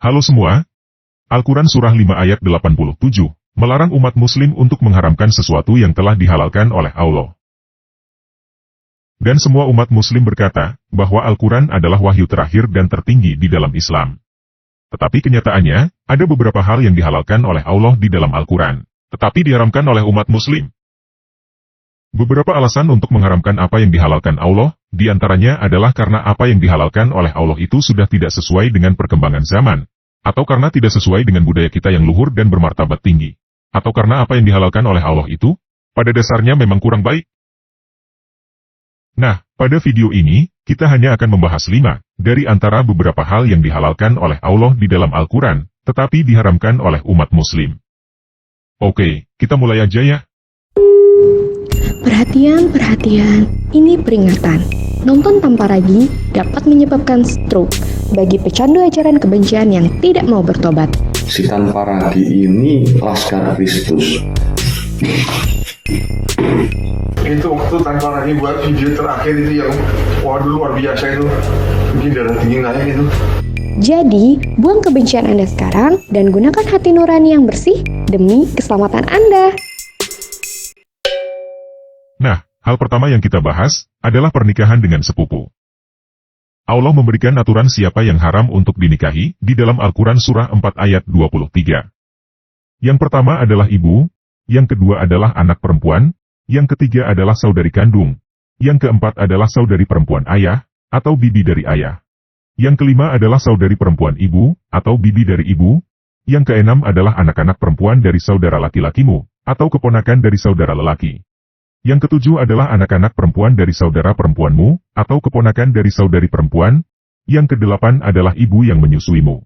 Halo semua, Al-Quran Surah 5 ayat 87, melarang umat muslim untuk mengharamkan sesuatu yang telah dihalalkan oleh Allah. Dan semua umat muslim berkata, bahwa Al-Quran adalah wahyu terakhir dan tertinggi di dalam Islam. Tetapi kenyataannya, ada beberapa hal yang dihalalkan oleh Allah di dalam Al-Quran, tetapi diharamkan oleh umat muslim. Beberapa alasan untuk mengharamkan apa yang dihalalkan Allah, diantaranya adalah karena apa yang dihalalkan oleh Allah itu sudah tidak sesuai dengan perkembangan zaman, atau karena tidak sesuai dengan budaya kita yang luhur dan bermartabat tinggi, atau karena apa yang dihalalkan oleh Allah itu, pada dasarnya memang kurang baik. Nah, pada video ini, kita hanya akan membahas 5 dari antara beberapa hal yang dihalalkan oleh Allah di dalam Al-Quran, tetapi diharamkan oleh umat muslim. Oke, kita mulai aja ya. Perhatian, ini peringatan. Nonton tanpa ragi dapat menyebabkan stroke bagi pecandu ajaran kebencian yang tidak mau bertobat. Si tanpa ragi ini Laskar Kristus. Itu waktu tanpa ragi buat video terakhir itu yang waduh luar biasa itu, bikin darah dingin aja gitu. Jadi, buang kebencian Anda sekarang dan gunakan hati nurani yang bersih demi keselamatan Anda. Nah, hal pertama yang kita bahas adalah pernikahan dengan sepupu. Allah memberikan aturan siapa yang haram untuk dinikahi di dalam Al-Quran Surah 4 ayat 23. Yang pertama adalah ibu, yang kedua adalah anak perempuan, yang ketiga adalah saudari kandung, yang keempat adalah saudari perempuan ayah, atau bibi dari ayah. Yang kelima adalah saudari perempuan ibu, atau bibi dari ibu. Yang keenam adalah anak-anak perempuan dari saudara laki-lakimu, atau keponakan dari saudara lelaki. Yang ketujuh adalah anak-anak perempuan dari saudara perempuanmu, atau keponakan dari saudari perempuan. Yang kedelapan adalah ibu yang menyusuimu.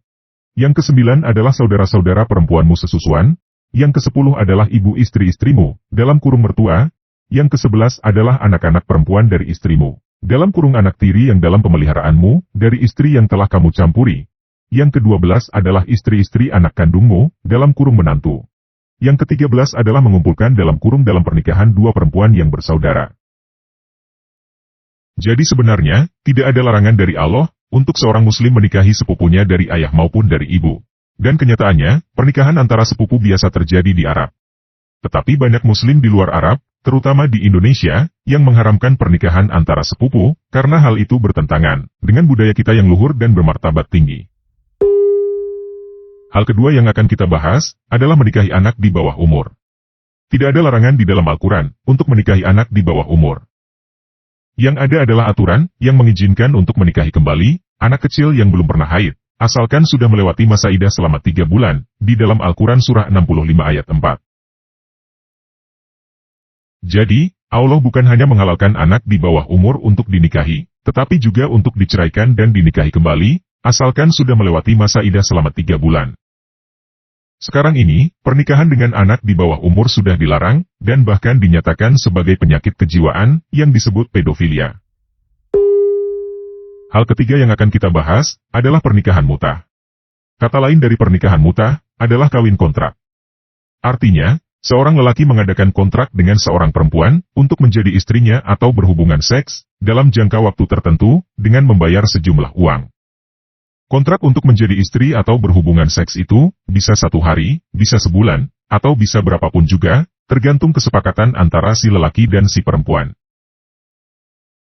Yang kesembilan adalah saudara-saudara perempuanmu sesusuan. Yang kesepuluh adalah ibu istri-istrimu, dalam kurung mertua. Yang kesebelas adalah anak-anak perempuan dari istrimu, dalam kurung anak tiri yang dalam pemeliharaanmu, dari istri yang telah kamu campuri. Yang ke-12 adalah istri-istri anak kandungmu, dalam kurung menantu. Yang ke-13 adalah mengumpulkan dalam kurung dalam pernikahan dua perempuan yang bersaudara. Jadi sebenarnya, tidak ada larangan dari Allah, untuk seorang muslim menikahi sepupunya dari ayah maupun dari ibu. Dan kenyataannya, pernikahan antara sepupu biasa terjadi di Arab. Tetapi banyak muslim di luar Arab, terutama di Indonesia, yang mengharamkan pernikahan antara sepupu, karena hal itu bertentangan dengan budaya kita yang luhur dan bermartabat tinggi. Hal kedua yang akan kita bahas, adalah menikahi anak di bawah umur. Tidak ada larangan di dalam Al-Quran, untuk menikahi anak di bawah umur. Yang ada adalah aturan, yang mengizinkan untuk menikahi kembali, anak kecil yang belum pernah haid, asalkan sudah melewati masa idah selama 3 bulan, di dalam Al-Quran Surah 65 ayat 4. Jadi, Allah bukan hanya menghalalkan anak di bawah umur untuk dinikahi, tetapi juga untuk diceraikan dan dinikahi kembali, asalkan sudah melewati masa idah selama 3 bulan. Sekarang ini, pernikahan dengan anak di bawah umur sudah dilarang, dan bahkan dinyatakan sebagai penyakit kejiwaan, yang disebut pedofilia. Hal ketiga yang akan kita bahas, adalah pernikahan mut'ah. Kata lain dari pernikahan mut'ah, adalah kawin kontrak. Artinya, seorang lelaki mengadakan kontrak dengan seorang perempuan, untuk menjadi istrinya atau berhubungan seks, dalam jangka waktu tertentu, dengan membayar sejumlah uang. Kontrak untuk menjadi istri atau berhubungan seks itu, bisa 1 hari, bisa sebulan, atau bisa berapapun juga, tergantung kesepakatan antara si lelaki dan si perempuan.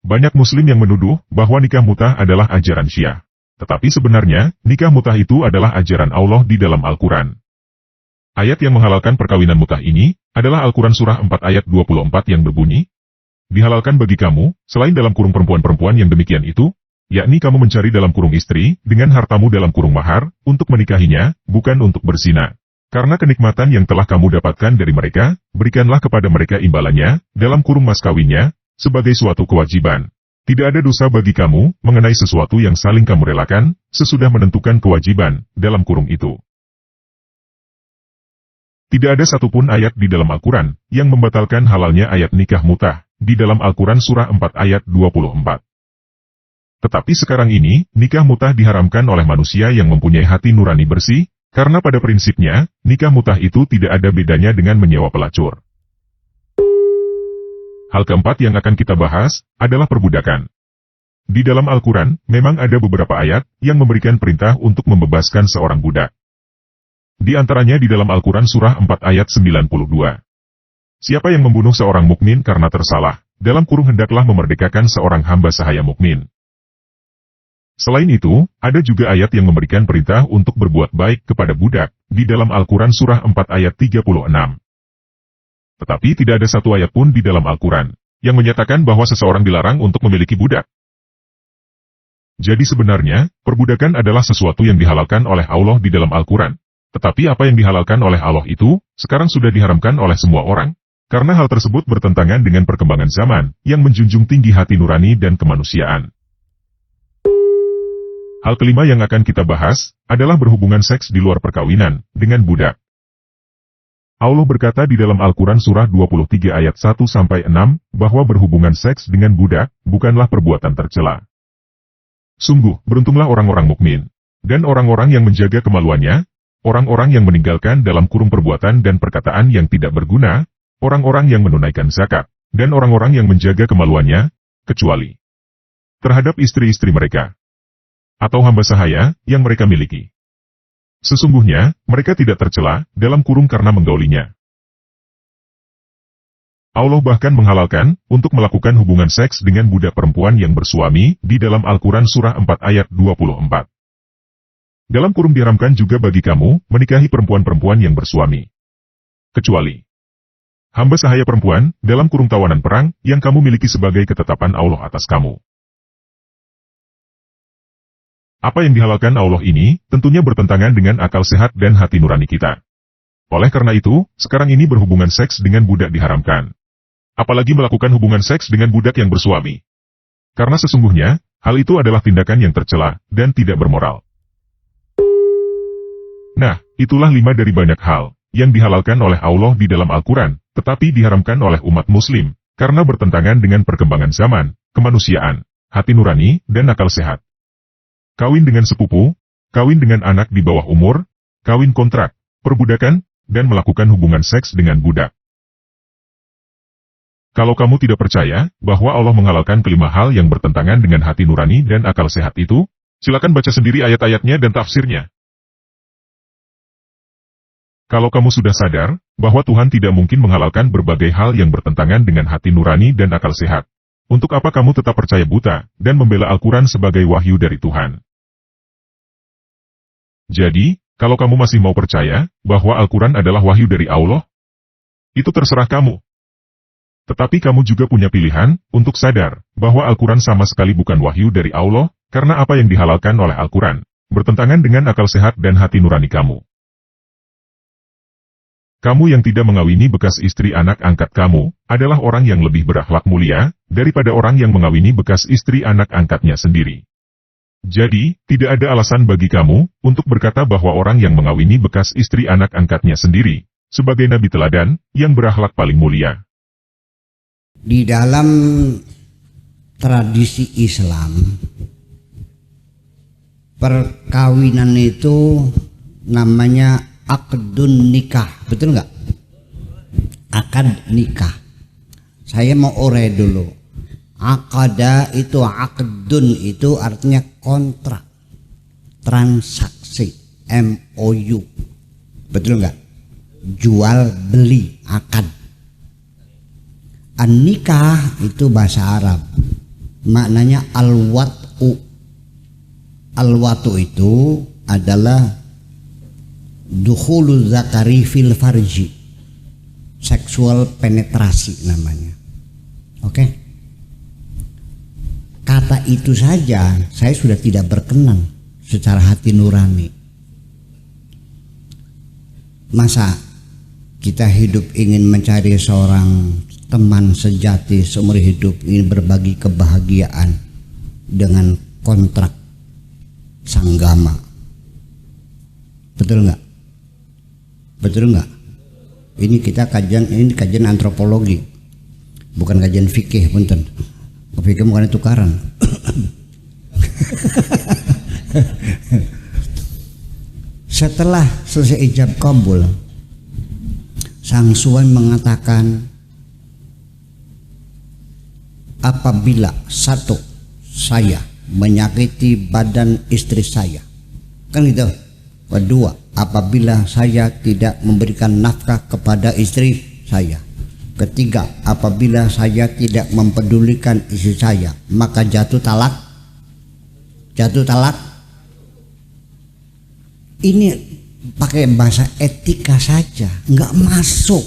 Banyak muslim yang menuduh, bahwa nikah mut'ah adalah ajaran Syiah. Tetapi sebenarnya, nikah mut'ah itu adalah ajaran Allah di dalam Al-Quran. Ayat yang menghalalkan perkawinan mut'ah ini, adalah Al-Quran Surah 4 ayat 24 yang berbunyi, dihalalkan bagi kamu, selain dalam kurung perempuan-perempuan yang demikian itu, yakni kamu mencari dalam kurung istri, dengan hartamu dalam kurung mahar, untuk menikahinya, bukan untuk berzina. Karena kenikmatan yang telah kamu dapatkan dari mereka, berikanlah kepada mereka imbalannya, dalam kurung mas kawinnya, sebagai suatu kewajiban. Tidak ada dosa bagi kamu, mengenai sesuatu yang saling kamu relakan, sesudah menentukan kewajiban, dalam kurung itu. Tidak ada satupun ayat di dalam Al-Quran, yang membatalkan halalnya ayat nikah mut'ah, di dalam Al-Quran Surah 4 ayat 24. Tetapi sekarang ini, nikah mut'ah diharamkan oleh manusia yang mempunyai hati nurani bersih, karena pada prinsipnya, nikah mut'ah itu tidak ada bedanya dengan menyewa pelacur. Hal keempat yang akan kita bahas, adalah perbudakan. Di dalam Al-Quran, memang ada beberapa ayat yang memberikan perintah untuk membebaskan seorang budak. Di antaranya di dalam Al-Quran surah 4 ayat 92. Siapa yang membunuh seorang mukmin karena tersalah, dalam kurung hendaklah memerdekakan seorang hamba sahaya mukmin. Selain itu, ada juga ayat yang memberikan perintah untuk berbuat baik kepada budak, di dalam Al-Quran surah 4 ayat 36. Tetapi tidak ada satu ayat pun di dalam Al-Quran yang menyatakan bahwa seseorang dilarang untuk memiliki budak. Jadi sebenarnya, perbudakan adalah sesuatu yang dihalalkan oleh Allah di dalam Al-Quran. Tetapi apa yang dihalalkan oleh Allah itu, sekarang sudah diharamkan oleh semua orang. Karena hal tersebut bertentangan dengan perkembangan zaman, yang menjunjung tinggi hati nurani dan kemanusiaan. Hal kelima yang akan kita bahas, adalah berhubungan seks di luar perkawinan, dengan budak. Allah berkata di dalam Al-Quran surah 23 ayat 1-6, bahwa berhubungan seks dengan budak, bukanlah perbuatan tercela. Sungguh, beruntunglah orang-orang mukmin, dan orang-orang yang menjaga kemaluannya, orang-orang yang meninggalkan dalam kurung perbuatan dan perkataan yang tidak berguna, orang-orang yang menunaikan zakat, dan orang-orang yang menjaga kemaluannya, kecuali terhadap istri-istri mereka, atau hamba sahaya yang mereka miliki. Sesungguhnya, mereka tidak tercela dalam kurung karena menggaulinya. Allah bahkan menghalalkan untuk melakukan hubungan seks dengan budak perempuan yang bersuami di dalam Al-Quran surah 4 ayat 24. Dalam kurung diharamkan juga bagi kamu menikahi perempuan-perempuan yang bersuami. Kecuali hamba sahaya perempuan dalam kurung tawanan perang yang kamu miliki sebagai ketetapan Allah atas kamu. Apa yang dihalalkan Allah ini tentunya bertentangan dengan akal sehat dan hati nurani kita. Oleh karena itu, sekarang ini berhubungan seks dengan budak diharamkan. Apalagi melakukan hubungan seks dengan budak yang bersuami. Karena sesungguhnya, hal itu adalah tindakan yang tercela dan tidak bermoral. Nah, itulah 5 dari banyak hal yang dihalalkan oleh Allah di dalam Al-Quran, tetapi diharamkan oleh umat muslim, karena bertentangan dengan perkembangan zaman, kemanusiaan, hati nurani, dan akal sehat. Kawin dengan sepupu, kawin dengan anak di bawah umur, kawin kontrak, perbudakan, dan melakukan hubungan seks dengan budak. Kalau kamu tidak percaya bahwa Allah menghalalkan kelima hal yang bertentangan dengan hati nurani dan akal sehat itu, silakan baca sendiri ayat-ayatnya dan tafsirnya. Kalau kamu sudah sadar bahwa Tuhan tidak mungkin menghalalkan berbagai hal yang bertentangan dengan hati nurani dan akal sehat, untuk apa kamu tetap percaya buta dan membela Al-Quran sebagai wahyu dari Tuhan? Jadi, kalau kamu masih mau percaya bahwa Al-Quran adalah wahyu dari Allah, itu terserah kamu. Tetapi kamu juga punya pilihan untuk sadar bahwa Al-Quran sama sekali bukan wahyu dari Allah, karena apa yang dihalalkan oleh Al-Quran bertentangan dengan akal sehat dan hati nurani kamu. Kamu yang tidak mengawini bekas istri anak angkat kamu adalah orang yang lebih berakhlak mulia daripada orang yang mengawini bekas istri anak angkatnya sendiri. Jadi, tidak ada alasan bagi kamu untuk berkata bahwa orang yang mengawini bekas istri anak angkatnya sendiri sebagai nabi teladan yang berakhlak paling mulia. Di dalam tradisi Islam, perkawinan itu namanya akdun nikah, betul nggak? Akad nikah. Saya mau ore dulu. Akada itu, akdun itu artinya kontrak, transaksi, MOU, betul nggak? Jual beli, akad. An-nikah itu bahasa Arab, maknanya al-wat'u. Al-wat'u itu adalah dukhulu zakari fil farji, seksual penetrasi namanya. Oke? Kata itu saja saya sudah tidak berkenan secara hati nurani. Masa kita hidup ingin mencari seorang teman sejati seumur hidup, ingin berbagi kebahagiaan dengan kontrak sanggama? Betul nggak? Betul nggak? Ini kita kajian antropologi, bukan kajian fikih, punten. Fikih bukan tukaran. Setelah selesai ijab kabul, sang suami mengatakan, apabila satu, saya, menyakiti badan istri saya. Kan gitu. Kedua, apabila saya tidak memberikan nafkah kepada istri saya. Ketiga, apabila saya tidak mempedulikan istri saya, maka jatuh talak. Jatuh talak. Ini pakai bahasa etika saja, nggak masuk.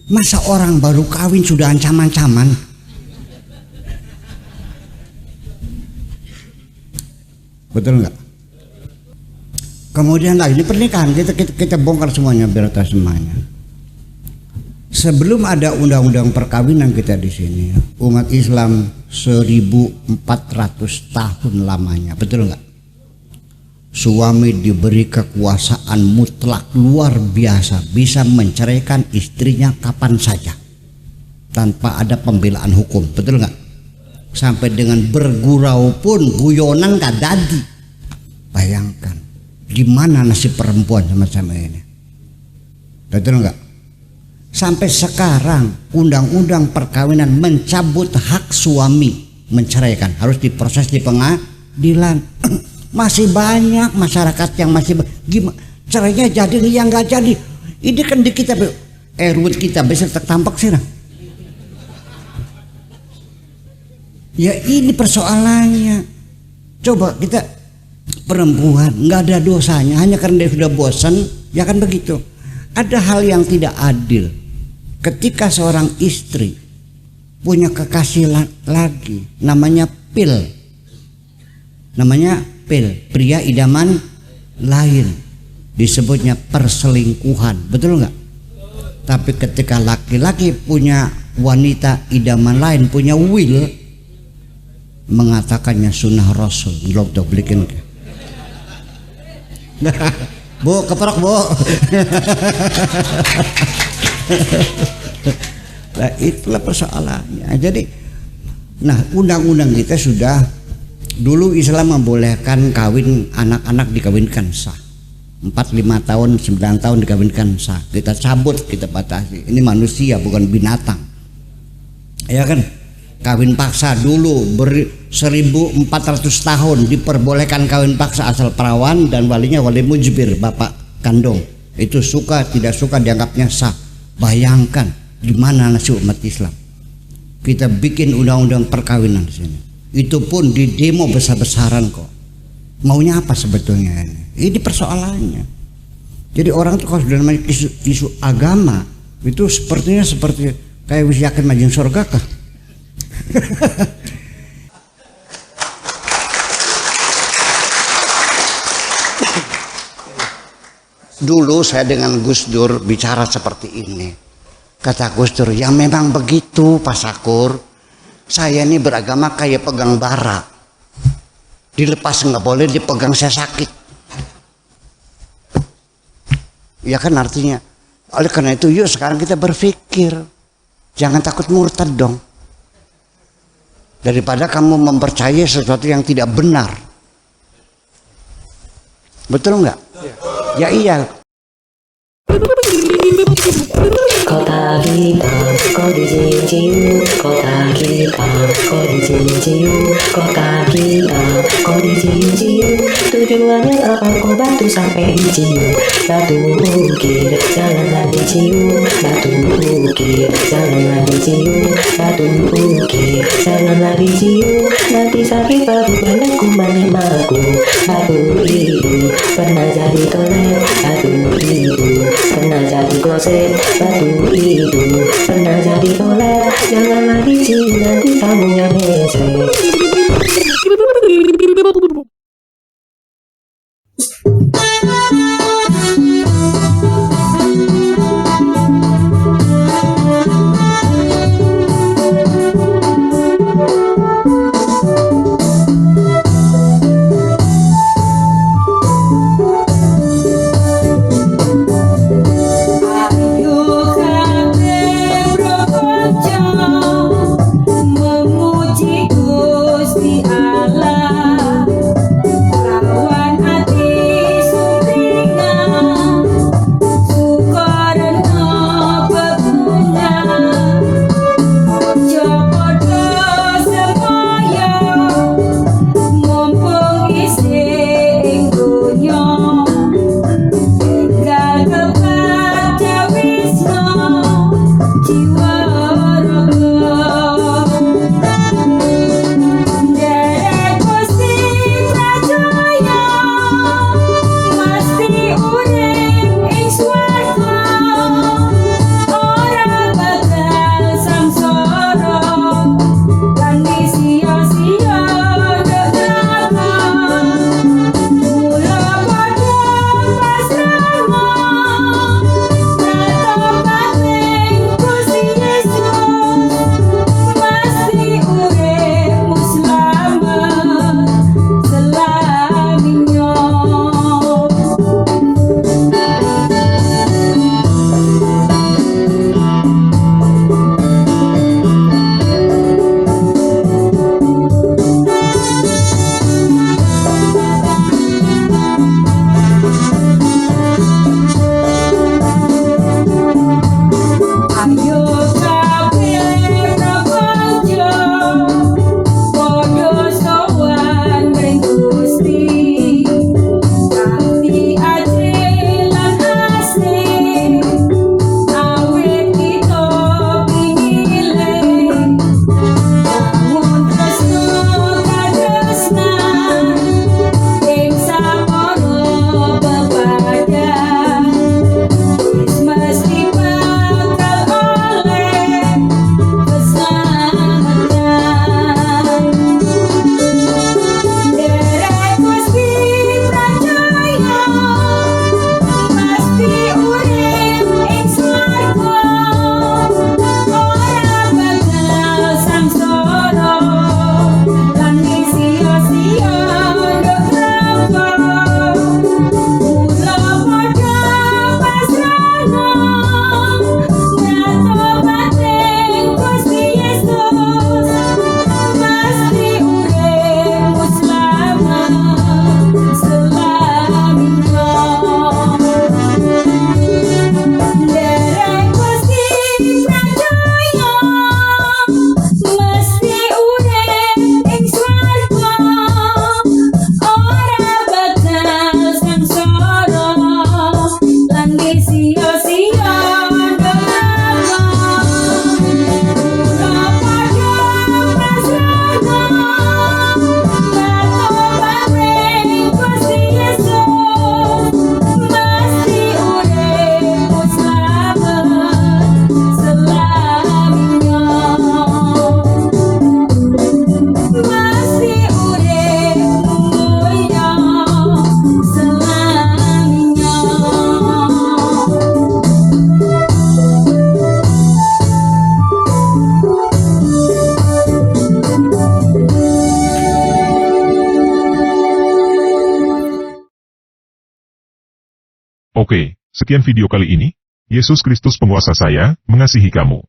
Masa orang baru kawin sudah ancam-ancaman? Betul nggak? Kemudian lagi di pernikahan kita bongkar semuanya biar tahu semuanya. Sebelum ada undang-undang perkawinan kita di sini, umat Islam 1400 tahun lamanya, betul nggak? Suami diberi kekuasaan mutlak luar biasa, bisa menceraikan istrinya kapan saja tanpa ada pembelaan hukum, betul nggak? Sampai dengan bergurau pun guyonan gak dadi. Bayangkan gimana nasib perempuan sama-sama ini, betul nggak? Sampai sekarang undang-undang perkawinan mencabut hak suami menceraikan, harus diproses di pengadilan. Masih banyak masyarakat yang masih gimana caranya jadi yang nggak jadi. Ini kan di kita RUT kita bisa tertampak sih. Ya ini persoalannya. Coba kita perempuan nggak ada dosanya, hanya karena dia sudah bosan, ya kan begitu. Ada hal yang tidak adil ketika seorang istri punya kekasih lagi, namanya pria idaman lain, disebutnya perselingkuhan, betul nggak? Tapi ketika laki-laki punya wanita idaman lain, punya will, mengatakannya sunnah Rasul. Belum belikin Bu, keprok bu. Nah itulah persoalannya. Jadi, nah undang-undang kita sudah, dulu Islam membolehkan kawin anak-anak dikawinkan sah, 4, 5 tahun, 9 tahun dikawinkan sah. Kita cabut, kita batasi. Ini manusia bukan binatang, ya kan? Kawin paksa dulu 1400 tahun diperbolehkan kawin paksa asal perawan dan walinya wali mujbir, bapak kandung. Itu suka tidak suka dianggapnya sah. Bayangkan gimana nasib umat Islam. Kita bikin undang-undang perkawinan di sini. Itu pun di demo besar-besaran kok. Maunya apa sebetulnya ini? Ini persoalannya. Jadi orang tuh kalau sudah namanya isu agama itu sepertinya seperti kayak wis yakin majeng surga kah? Dulu saya dengan Gus Dur bicara seperti ini. Kata Gus Dur, ya memang begitu Pak Sakur. Saya ini beragama kayak pegang bara. Dilepas nggak boleh, dipegang saya sakit. Ya kan artinya. Oleh karena itu yuk sekarang kita berpikir. Jangan takut murtad dong. Daripada kamu mempercayai sesuatu yang tidak benar. Betul nggak? Ya iya. Kota kita, kau dijinjiu, kota kita, kau dijinjiu, kota kita, kau dijinjiu. Tujuannya akan kau bantu sampai dicium. Batu ukir, janganlah dicium. Batu ukir, janganlah dicium. Batu ukir, janganlah dicium. Nanti sakit baru banyak kuman emakku. Batu itu pernah jadi toilet. Batu itu pernah jadi kloset. Batu itu pernah jadi toilet. Janganlah dicium, nanti kamu yang mesej. Memuji Gusti Allah. Oke, sekian video kali ini. Yesus Kristus penguasa saya, mengasihi kamu.